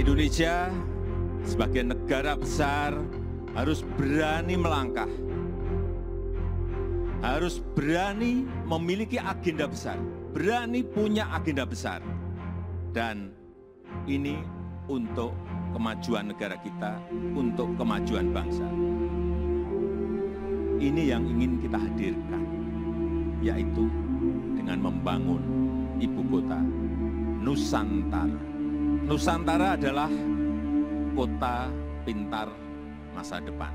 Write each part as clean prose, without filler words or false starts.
Indonesia sebagai negara besar harus berani melangkah, harus berani memiliki agenda besar, berani punya agenda besar. Dan ini untuk kemajuan negara kita, untuk kemajuan bangsa. Ini yang ingin kita hadirkan, yaitu dengan membangun ibu kota Nusantara. Nusantara adalah kota pintar masa depan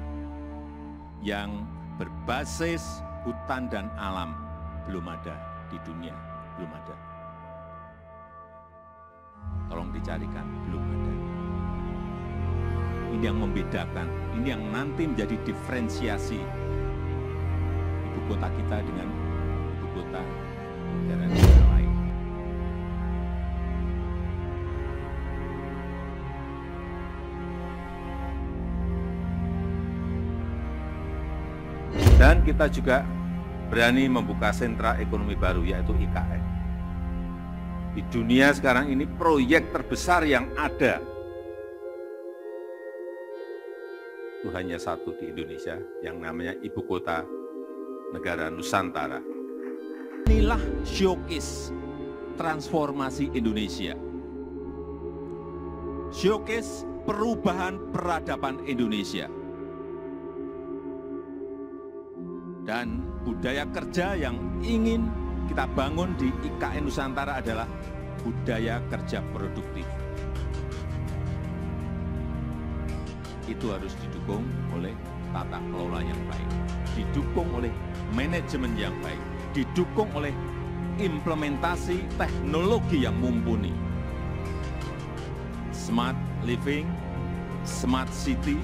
yang berbasis hutan dan alam. Belum ada di dunia, belum ada. Tolong dicarikan, belum ada. Ini yang membedakan, ini yang nanti menjadi diferensiasi ibu kota kita dengan ibu kota negara-negara lain. Dan kita juga berani membuka sentra ekonomi baru, yaitu IKN. Di dunia sekarang ini proyek terbesar yang ada itu hanya satu di Indonesia, yang namanya Ibu Kota Negara Nusantara. Inilah showcase transformasi Indonesia. Showcase perubahan peradaban Indonesia. Dan budaya kerja yang ingin kita bangun di IKN Nusantara adalah budaya kerja produktif. Itu harus didukung oleh tata kelola yang baik, didukung oleh manajemen yang baik, didukung oleh implementasi teknologi yang mumpuni. Smart living, smart city,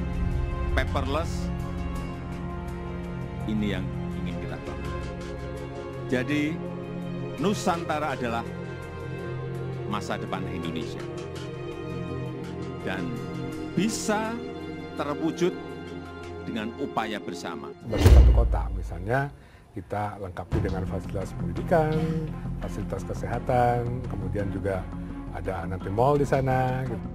paperless, ini yang ingin kita bangun. Jadi Nusantara adalah masa depan Indonesia dan bisa terwujud dengan upaya bersama. Sebagai satu kota, misalnya kita lengkapi dengan fasilitas pendidikan, fasilitas kesehatan, kemudian juga ada nanti mall di sana, gitu.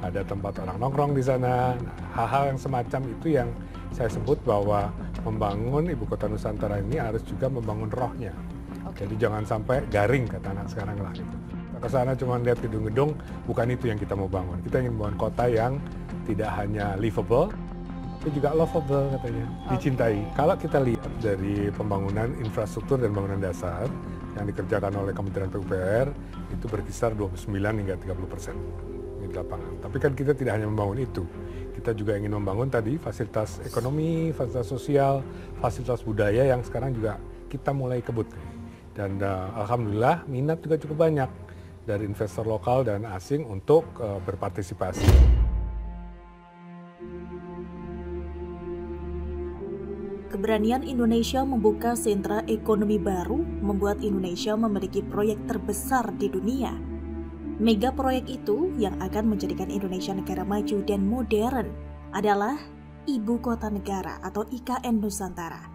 Ada tempat orang nongkrong di sana. Nah, hal-hal yang semacam itu yang saya sebut bahwa membangun ibu kota Nusantara ini harus juga membangun rohnya. Jadi jangan sampai garing, kata anak sekarang lah. Gitu. Ke sana cuma lihat gedung-gedung, bukan itu yang kita mau bangun. Kita ingin membangun kota yang tidak hanya livable, tapi juga lovable katanya, dicintai. Kalau kita lihat dari pembangunan infrastruktur dan bangunan dasar yang dikerjakan oleh Kementerian PUPR, itu berkisar 29 hingga 30% di lapangan. Tapi kan kita tidak hanya membangun itu, kita juga ingin membangun tadi fasilitas ekonomi, fasilitas sosial, fasilitas budaya yang sekarang juga kita mulai kebut. Dan alhamdulillah minat juga cukup banyak dari investor lokal dan asing untuk berpartisipasi. Keberanian Indonesia membuka sentra ekonomi baru membuat Indonesia memiliki proyek terbesar di dunia. Mega proyek itu yang akan menjadikan Indonesia negara maju dan modern adalah Ibu Kota Negara atau IKN Nusantara.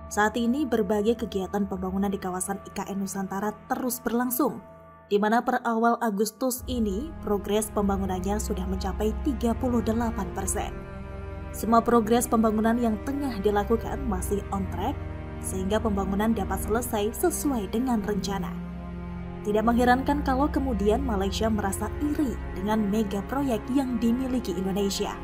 Saat ini berbagai kegiatan pembangunan di kawasan IKN Nusantara terus berlangsung, di mana per awal Agustus ini progres pembangunannya sudah mencapai 38%. Semua progres pembangunan yang tengah dilakukan masih on track, sehingga pembangunan dapat selesai sesuai dengan rencana. Tidak mengherankan kalau kemudian Malaysia merasa iri dengan mega proyek yang dimiliki Indonesia.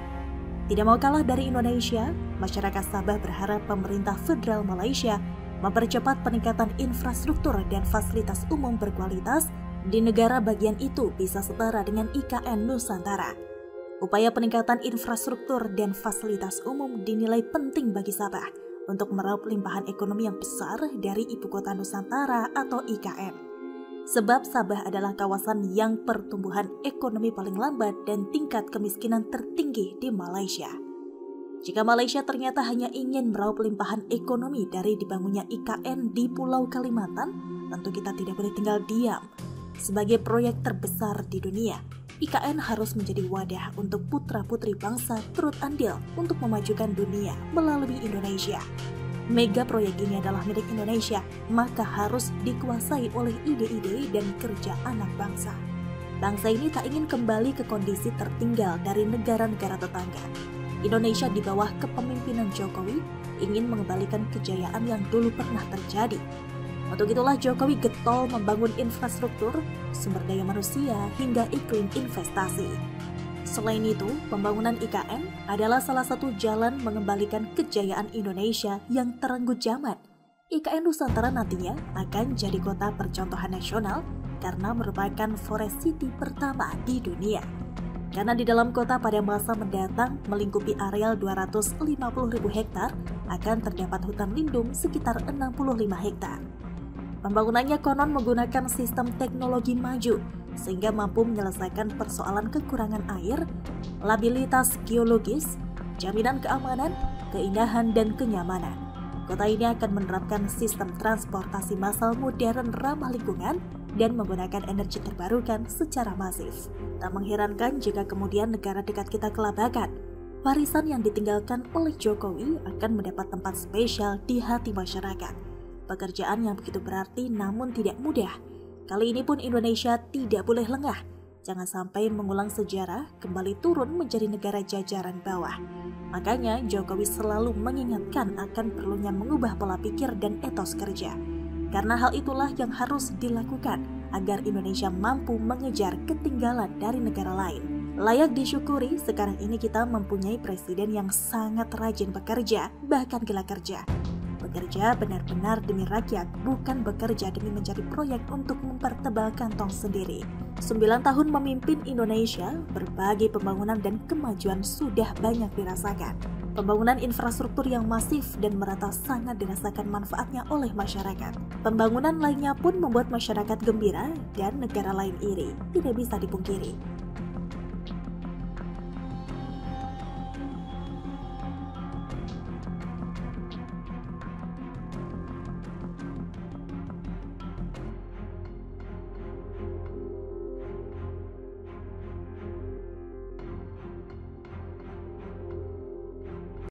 Tidak mau kalah dari Indonesia, masyarakat Sabah berharap pemerintah federal Malaysia mempercepat peningkatan infrastruktur dan fasilitas umum berkualitas di negara bagian itu bisa setara dengan IKN Nusantara. Upaya peningkatan infrastruktur dan fasilitas umum dinilai penting bagi Sabah untuk meraup limpahan ekonomi yang besar dari Ibu Kota Nusantara atau IKN. Sebab Sabah adalah kawasan yang pertumbuhan ekonomi paling lambat dan tingkat kemiskinan tertinggi di Malaysia. Jika Malaysia ternyata hanya ingin meraup limpahan ekonomi dari dibangunnya IKN di Pulau Kalimantan, tentu kita tidak boleh tinggal diam. Sebagai proyek terbesar di dunia, IKN harus menjadi wadah untuk putra-putri bangsa turut andil untuk memajukan dunia melalui Indonesia. Mega proyek ini adalah milik Indonesia, maka harus dikuasai oleh ide-ide dan kerja anak bangsa. Bangsa ini tak ingin kembali ke kondisi tertinggal dari negara-negara tetangga. Indonesia di bawah kepemimpinan Jokowi ingin mengembalikan kejayaan yang dulu pernah terjadi. Untuk itulah Jokowi getol membangun infrastruktur, sumber daya manusia, hingga iklim investasi. Selain itu, pembangunan IKN adalah salah satu jalan mengembalikan kejayaan Indonesia yang terenggut zaman. IKN Nusantara nantinya akan jadi kota percontohan nasional karena merupakan forest city pertama di dunia. Karena di dalam kota pada masa mendatang melingkupi areal 250.000 hektar, akan terdapat hutan lindung sekitar 65 hektar. Pembangunannya konon menggunakan sistem teknologi maju, sehingga mampu menyelesaikan persoalan kekurangan air, labilitas geologis, jaminan keamanan, keindahan, dan kenyamanan. Kota ini akan menerapkan sistem transportasi massal modern ramah lingkungan dan menggunakan energi terbarukan secara masif. Tak mengherankan jika kemudian negara dekat kita kelabakan. Warisan yang ditinggalkan oleh Jokowi akan mendapat tempat spesial di hati masyarakat. Pekerjaan yang begitu berarti namun tidak mudah. Kali ini pun Indonesia tidak boleh lengah. Jangan sampai mengulang sejarah kembali turun menjadi negara jajaran bawah. Makanya Jokowi selalu mengingatkan akan perlunya mengubah pola pikir dan etos kerja. Karena hal itulah yang harus dilakukan agar Indonesia mampu mengejar ketinggalan dari negara lain. Layak disyukuri sekarang ini kita mempunyai presiden yang sangat rajin bekerja, bahkan gila kerja. Bekerja benar-benar demi rakyat, bukan bekerja demi mencari proyek untuk mempertebal kantong sendiri. 9 tahun memimpin Indonesia, berbagai pembangunan dan kemajuan sudah banyak dirasakan. Pembangunan infrastruktur yang masif dan merata sangat dirasakan manfaatnya oleh masyarakat. Pembangunan lainnya pun membuat masyarakat gembira dan negara lain iri, tidak bisa dipungkiri.